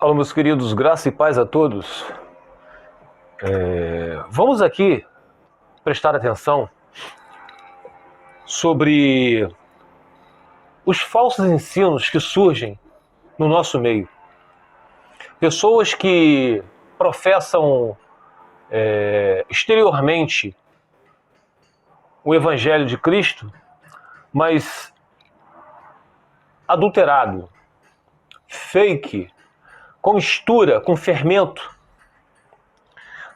Alô, meus queridos, graça e paz a todos. Vamos aqui prestar atenção sobre os falsos ensinos que surgem no nosso meio. Pessoas que professam exteriormente o Evangelho de Cristo, mas adulterado, fake, com mistura, com fermento.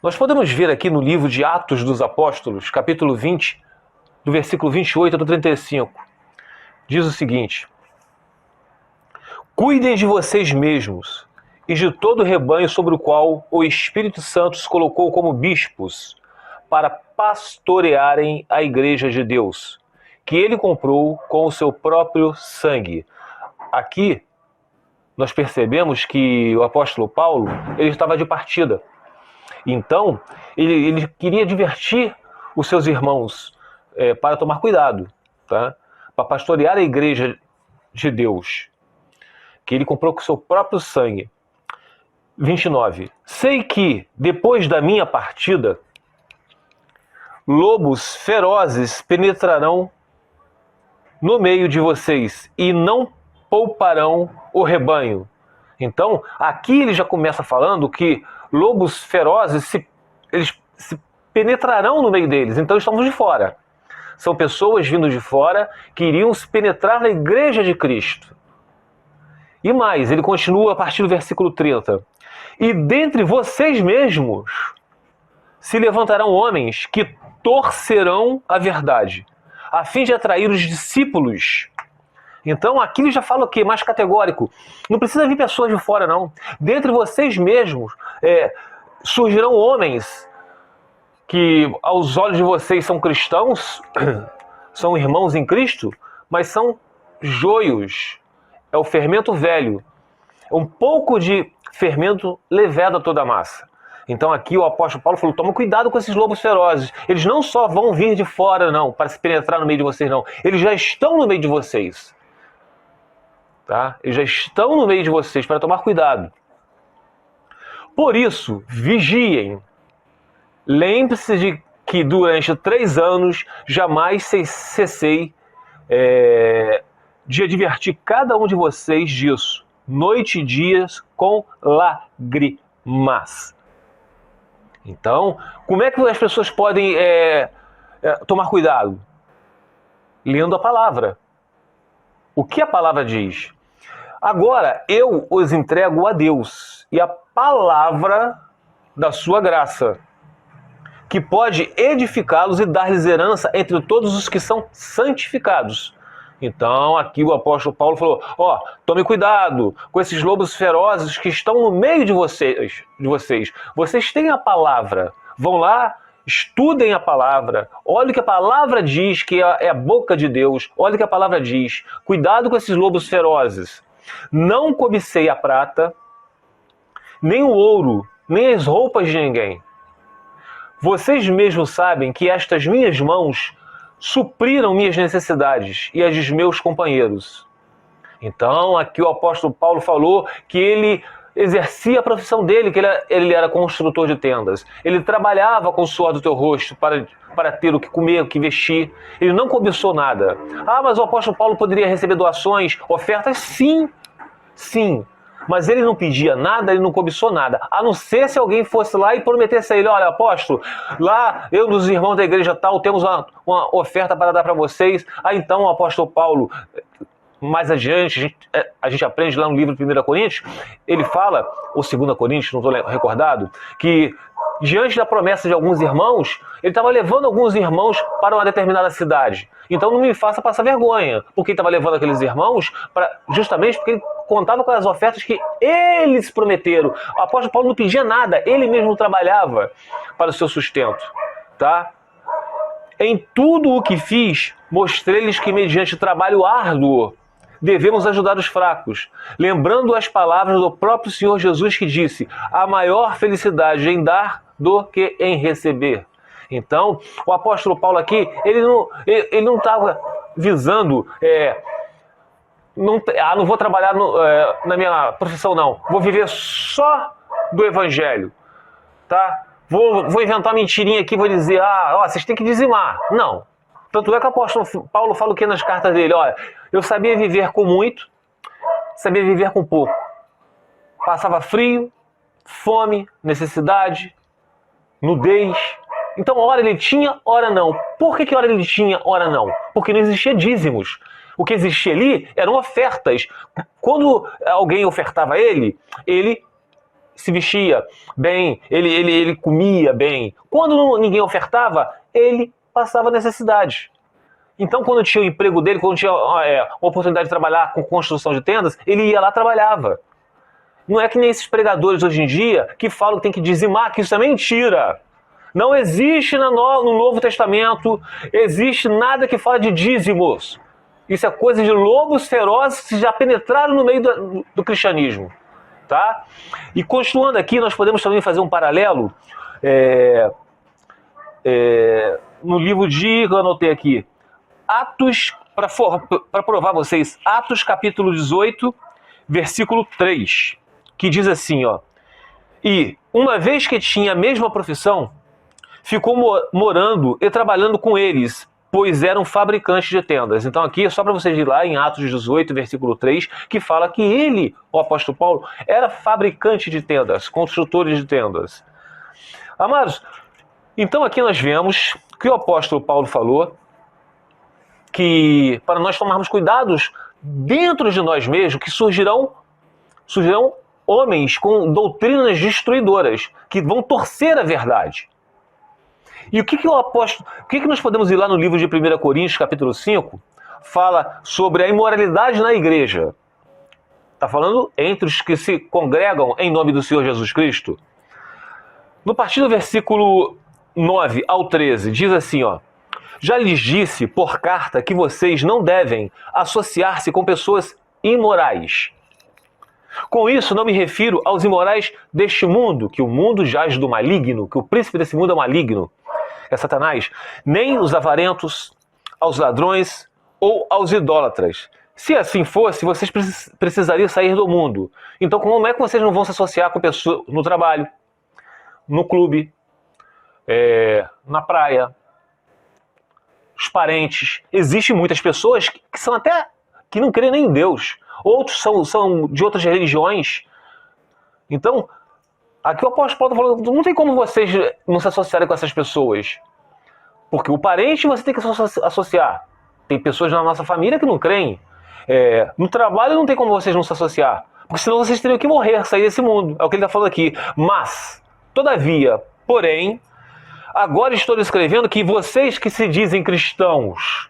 Nós podemos ver aqui no livro de Atos dos Apóstolos, capítulo 20, do versículo 28 ao 35. Diz o seguinte: cuidem de vocês mesmos e de todo o rebanho sobre o qual o Espírito Santo os colocou como bispos, para pastorearem a igreja de Deus, que ele comprou com o seu próprio sangue. Aqui nós percebemos que o apóstolo Paulo, ele estava de partida. Então, ele queria advertir os seus irmãos para tomar cuidado, tá? Para pastorear a igreja de Deus, que ele comprou com o seu próprio sangue. 29. Sei que, depois da minha partida, lobos ferozes penetrarão no meio de vocês e não pouparão o rebanho. Então, aqui ele já começa falando que lobos ferozes eles se penetrarão no meio deles. Então, estamos de fora. São pessoas vindo de fora que iriam se penetrar na igreja de Cristo. E mais, ele continua a partir do versículo 30. E dentre vocês mesmos se levantarão homens que torcerão a verdade, a fim de atrair os discípulos. Então, aqui ele já fala o quê? Mais categórico. Não precisa vir pessoas de fora, não. Dentre vocês mesmos surgirão homens que, aos olhos de vocês, são cristãos, são irmãos em Cristo, mas são joios. É o fermento velho. Um pouco de fermento leveda toda a massa. Então aqui o apóstolo Paulo falou, toma cuidado com esses lobos ferozes. Eles não só vão vir de fora, não, para se penetrar no meio de vocês, não. Eles já estão no meio de vocês. Tá? Eles já estão no meio de vocês, para tomar cuidado. Por isso, vigiem. Lembre-se de que durante 3 anos jamais cessei de advertir cada um de vocês disso, noite e dias com lágrimas. Então, como é que as pessoas podem tomar cuidado? Lendo a palavra. O que a palavra diz? Agora, eu os entrego a Deus e a palavra da sua graça, que pode edificá-los e dar-lhes herança entre todos os que são santificados. Então, aqui o apóstolo Paulo falou, tome cuidado com esses lobos ferozes que estão no meio de vocês. Vocês têm a palavra. Vão lá, estudem a palavra. Olha o que a palavra diz, que é a boca de Deus. Olha o que a palavra diz. Cuidado com esses lobos ferozes. Não cobicei a prata, nem o ouro, nem as roupas de ninguém. Vocês mesmos sabem que estas minhas mãos supriram minhas necessidades e as dos meus companheiros. Então, aqui o apóstolo Paulo falou que ele exercia a profissão dele, que ele era construtor de tendas. Ele trabalhava com o suor do teu rosto para ter o que comer, o que vestir. Ele não cobiçou nada. Mas o apóstolo Paulo poderia receber doações, ofertas? Sim, sim. Mas ele não pedia nada, ele não cobiçou nada. A não ser se alguém fosse lá e prometesse a ele, olha, apóstolo, lá eu e os irmãos da igreja tal, temos uma oferta para dar para vocês. Então o apóstolo Paulo, mais adiante, a gente aprende lá no livro de 1 Coríntios, ele fala, ou 2 Coríntios, não estou recordado, que diante da promessa de alguns irmãos, ele estava levando alguns irmãos para uma determinada cidade. Então não me faça passar vergonha, porque ele estava levando aqueles irmãos justamente porque ele contava com as ofertas que eles prometeram. O apóstolo Paulo não pedia nada, ele mesmo trabalhava para o seu sustento. Tá? Em tudo o que fiz, mostrei-lhes que mediante trabalho árduo devemos ajudar os fracos, lembrando as palavras do próprio Senhor Jesus que disse, a maior felicidade em dar do que em receber. Então, o apóstolo Paulo aqui, ele não estava visando não vou trabalhar na minha profissão, não. Vou viver só do evangelho, tá? Vou inventar mentirinha aqui, vou dizer, vocês têm que dizimar. Não. Tanto é que o apóstolo Paulo fala o que nas cartas dele? Olha, eu sabia viver com muito, sabia viver com pouco. Passava frio, fome, necessidade, nudez. Então, hora ele tinha, hora não. Por que hora ele tinha, hora não? Porque não existia dízimos. O que existia ali eram ofertas. Quando alguém ofertava ele se vestia bem, ele comia bem. Quando ninguém ofertava, ele passava necessidade. Então, quando tinha o emprego dele, quando tinha a oportunidade de trabalhar com construção de tendas, ele ia lá e trabalhava. Não é que nem esses pregadores hoje em dia que falam que tem que dizimar, que isso é mentira. Não existe no Novo Testamento, existe nada que fala de dízimos. Isso é coisa de lobos ferozes que já penetraram no meio do cristianismo. Tá? E continuando aqui, nós podemos também fazer um paralelo no livro eu anotei aqui, Atos, para provar vocês, Atos capítulo 18, versículo 3, que diz assim, e uma vez que tinha a mesma profissão, ficou morando e trabalhando com eles, pois eram fabricantes de tendas. Então aqui é só para vocês ir lá em Atos 18, versículo 3, que fala que ele, o apóstolo Paulo, era fabricante de tendas, construtor de tendas. Amados, então aqui nós vemos que o apóstolo Paulo falou que para nós tomarmos cuidados dentro de nós mesmos, que surgirão homens com doutrinas destruidoras, que vão torcer a verdade. E o que nós podemos ir lá no livro de 1 Coríntios, capítulo 5, fala sobre a imoralidade na igreja. Está falando entre os que se congregam em nome do Senhor Jesus Cristo. No partir do versículo 9 ao 13, diz assim, já lhes disse por carta que vocês não devem associar-se com pessoas imorais. Com isso, não me refiro aos imorais deste mundo, que o mundo jaz do maligno, que o príncipe desse mundo é maligno, é Satanás, nem os avarentos, aos ladrões ou aos idólatras. Se assim fosse, vocês precisariam sair do mundo. Então, como é que vocês não vão se associar com pessoas no trabalho, no clube, na praia, os parentes? Existem muitas pessoas que são até que não creem nem em Deus. Outros são de outras religiões. Então, aqui o apóstolo Paulo falou, não tem como vocês não se associarem com essas pessoas. Porque o parente você tem que associar. Tem pessoas na nossa família que não creem. No trabalho não tem como vocês não se associar. Porque senão vocês teriam que morrer, sair desse mundo. É o que ele está falando aqui. Mas, todavia, porém, agora estou escrevendo que vocês que se dizem cristãos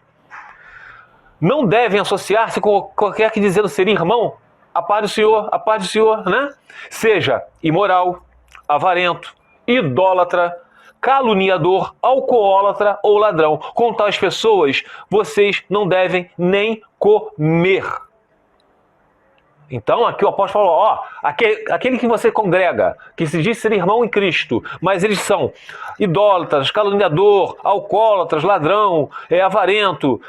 não devem associar-se com qualquer que dizendo ser irmão, a paz do Senhor, né? Seja imoral, avarento, idólatra, caluniador, alcoólatra ou ladrão. Com tais pessoas, vocês não devem nem comer. Então, aqui o apóstolo falou, aquele que você congrega, que se diz ser irmão em Cristo, mas eles são idólatras, caluniador, alcoólatras, ladrão, avarento,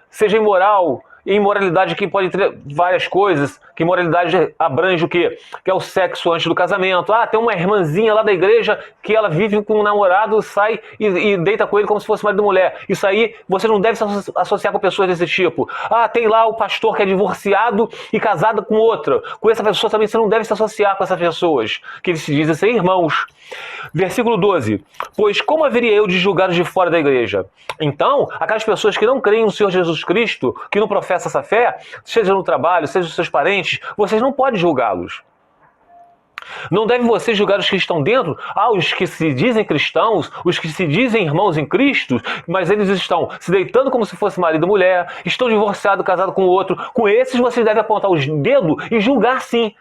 seja imoral. E imoralidade aqui pode ter várias coisas, que imoralidade abrange o quê? Que é o sexo antes do casamento. Tem uma irmãzinha lá da igreja que ela vive com um namorado, sai e deita com ele como se fosse marido e mulher. Isso aí, você não deve se associar com pessoas desse tipo. Tem lá o pastor que é divorciado e casado com outra. Com essa pessoa também você não deve se associar com essas pessoas, que eles se dizem ser irmãos. Versículo 12. Pois como haveria eu de julgar os de fora da igreja? Então, aquelas pessoas que não creem no Senhor Jesus Cristo, que não professam essa fé, seja no trabalho, seja os seus parentes, vocês não podem julgá-los. Não devem vocês julgar os que estão dentro? Os que se dizem cristãos, os que se dizem irmãos em Cristo, mas eles estão se deitando como se fosse marido e mulher, estão divorciados, casados com o outro. Com esses vocês devem apontar os dedos e julgar sim.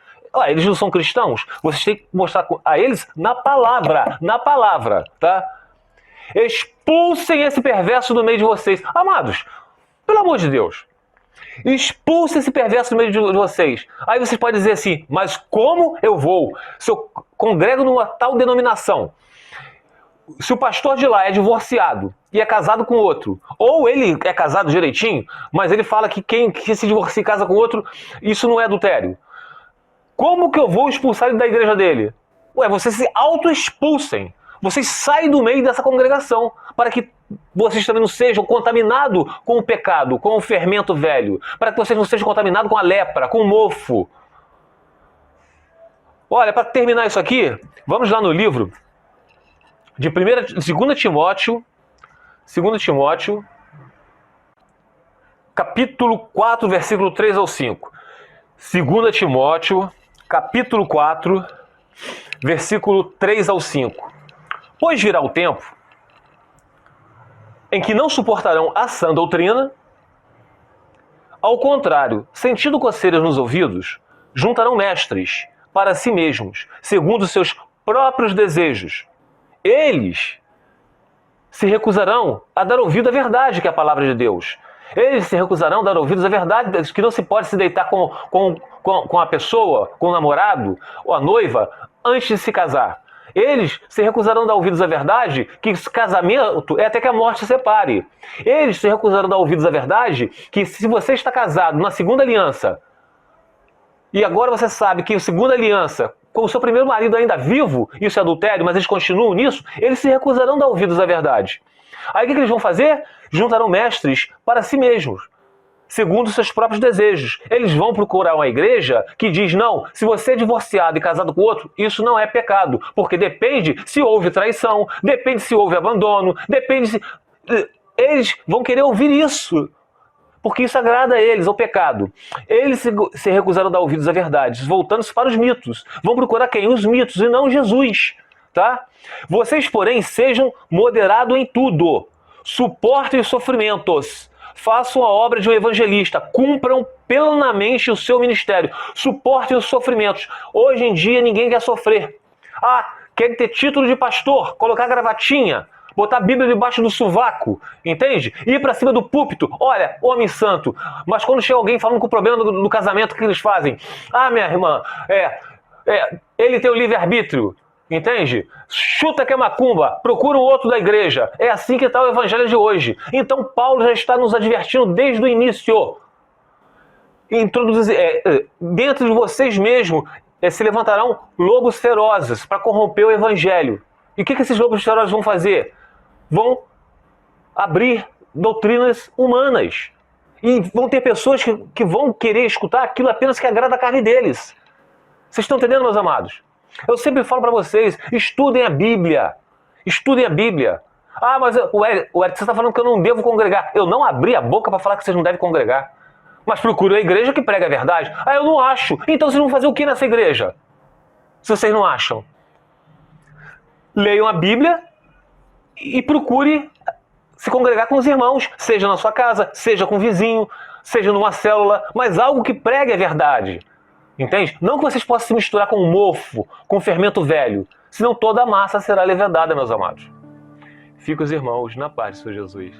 Eles não são cristãos? Vocês têm que mostrar a eles na palavra, tá? Expulsem esse perverso do meio de vocês. Amados, pelo amor de Deus, expulsem esse perverso do meio de vocês. Aí vocês podem dizer assim, mas como eu vou? Se eu congrego numa tal denominação, se o pastor de lá é divorciado e é casado com outro, ou ele é casado direitinho, mas ele fala que quem que se divorcia e casa com outro, isso não é adultério. Como que eu vou expulsar ele da igreja dele? Ué, vocês se auto-expulsem. Vocês saem do meio dessa congregação, para que vocês também não sejam contaminados com o pecado, com o fermento velho, para que vocês não sejam contaminados com a lepra, com o mofo. Olha, para terminar isso aqui, vamos lá no livro de 2 Timóteo, capítulo 4, versículo 3 ao 5. 2 Timóteo, capítulo 4, versículo 3 ao 5. Pois virá o tempo em que não suportarão a sã doutrina, ao contrário, sentindo coceiras nos ouvidos, juntarão mestres para si mesmos, segundo seus próprios desejos. Eles se recusarão a dar ouvido à verdade, que é a palavra de Deus. Eles se recusarão a dar ouvidos à verdade, que não se pode se deitar com a pessoa, com o namorado ou a noiva, antes de se casar. Eles se recusarão a dar ouvidos à verdade, que casamento é até que a morte se separe. Eles se recusarão a dar ouvidos à verdade, que se você está casado na segunda aliança, e agora você sabe que a segunda aliança, com o seu primeiro marido ainda vivo, isso é adultério, mas eles continuam nisso, eles se recusarão a dar ouvidos à verdade. Aí o que eles vão fazer? Juntarão mestres para si mesmos, segundo seus próprios desejos. Eles vão procurar uma igreja que diz, não, se você é divorciado e casado com outro, isso não é pecado, porque depende se houve traição, depende se houve abandono, depende se... Eles vão querer ouvir isso, porque isso agrada a eles, ao pecado. Eles se recusaram a dar ouvidos à verdade, voltando-se para os mitos. Vão procurar quem? Os mitos, e não Jesus. Tá? Vocês, porém, sejam moderados em tudo. Suportem os sofrimentos. Façam a obra de um evangelista. Cumpram plenamente o seu ministério. Suportem os sofrimentos. Hoje em dia, ninguém quer sofrer. Quer ter título de pastor, colocar gravatinha, botar a Bíblia debaixo do sovaco, entende? Ir para cima do púlpito, olha, homem santo. Mas quando chega alguém falando com o problema do casamento, o que eles fazem? Minha irmã, ele tem o livre-arbítrio, entende? Chuta que é macumba, procura um outro da igreja. É assim que está o evangelho de hoje. Então Paulo já está nos advertindo desde o início. Dentro de vocês mesmos se levantarão lobos ferozes para corromper o evangelho. E o que esses lobos ferozes vão fazer? Vão abrir doutrinas humanas. E vão ter pessoas que vão querer escutar aquilo apenas que agrada a carne deles. Vocês estão entendendo, meus amados? Eu sempre falo para vocês, estudem a Bíblia. Estudem a Bíblia. Mas o Eric, você está falando que eu não devo congregar. Eu não abri a boca para falar que vocês não devem congregar. Mas procure a igreja que prega a verdade. Eu não acho. Então vocês vão fazer o que nessa igreja? Se vocês não acham. Leiam a Bíblia e procure se congregar com os irmãos, seja na sua casa, seja com o vizinho, seja numa célula, mas algo que pregue a verdade. Entende? Não que vocês possam se misturar com o mofo, com o fermento velho, senão toda a massa será levedada, meus amados. Fiquem os irmãos na paz do Senhor Jesus.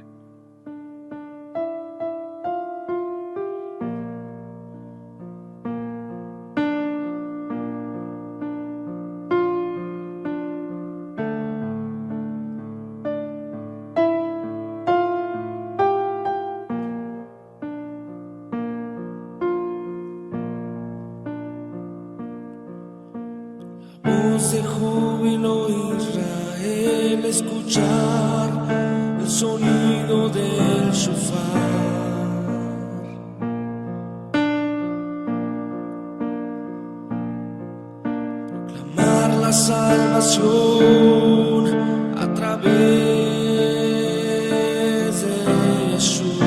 De júbilo Israel, escuchar el sonido del shofar, proclamar la salvación a través de Yeshua.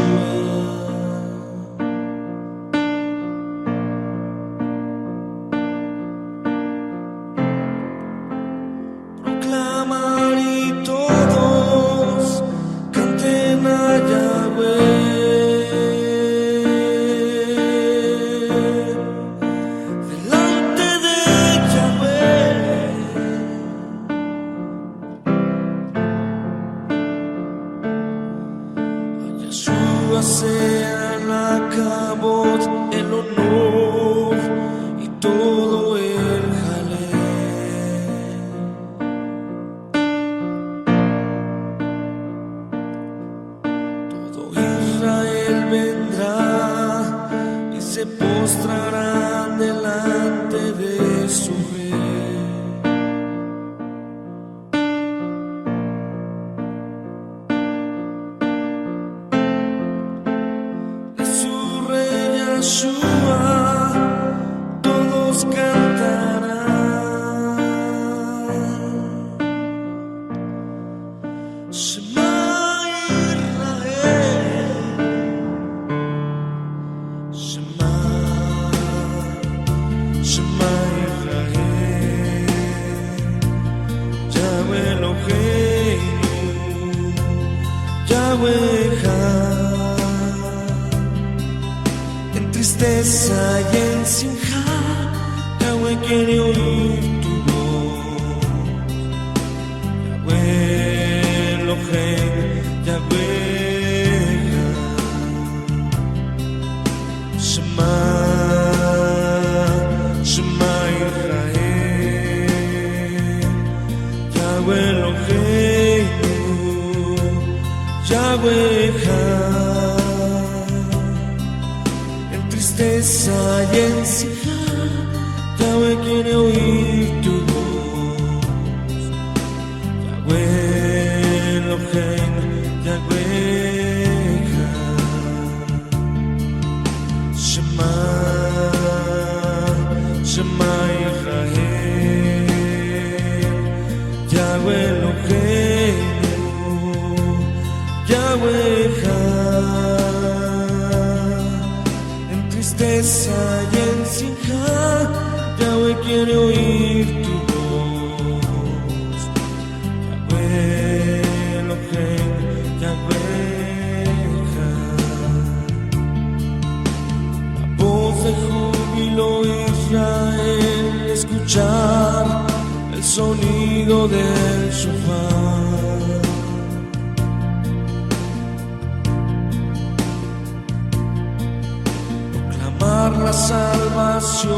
todos cantarán. Shema Israel, Shema, Shema Israel, Yahweh Eloheinu, Yahweh Echad. En tristeza y en simja, Yahweh quiere oír tu voz. Yahweh Eloheinu, Yahweh Echad. Shema, Shema Israel, Yahweh Eloheinu, Yahweh Echad. En tristeza y en simja, Yahweh quiere oír tu voz. Yahweh Eloheinu, Yahweh Echad. Shema, Shema Israel, Yahweh Eloheinu, Yahweh Echad. En tristeza y en simja, Yahweh quiere oír tu voz. Yahweh Eloheinu, Yahweh Echad. La voz de júbilo Israel, escuchar el sonido del shofar. Proclamar la salvación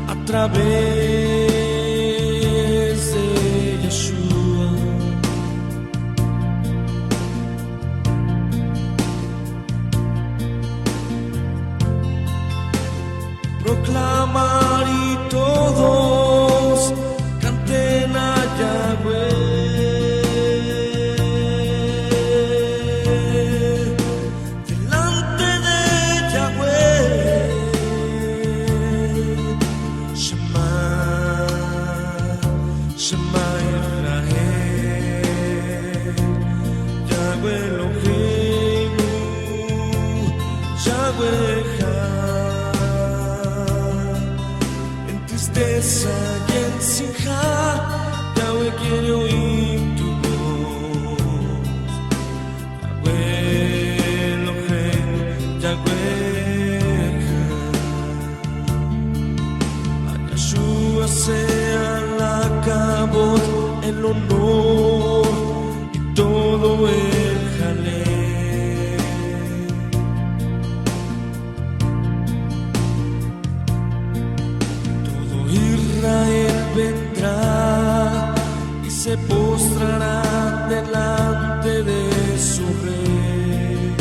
a través de Yeshua. Proclamar y todos canten a Yahweh, delante de Yahweh. Shema, Shema Israel, Yahweh Eloheinu, Yahweh Echad. En tristeza y en simja, Yahweh quiere oír tu voz. Yahweh Eloheinu, Yahweh Echad. A Yeshua sea la kabod, el honor y todo el jalel. Todo Israel vendrá y se postrará delante de su rey.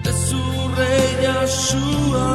De su rey Yeshua.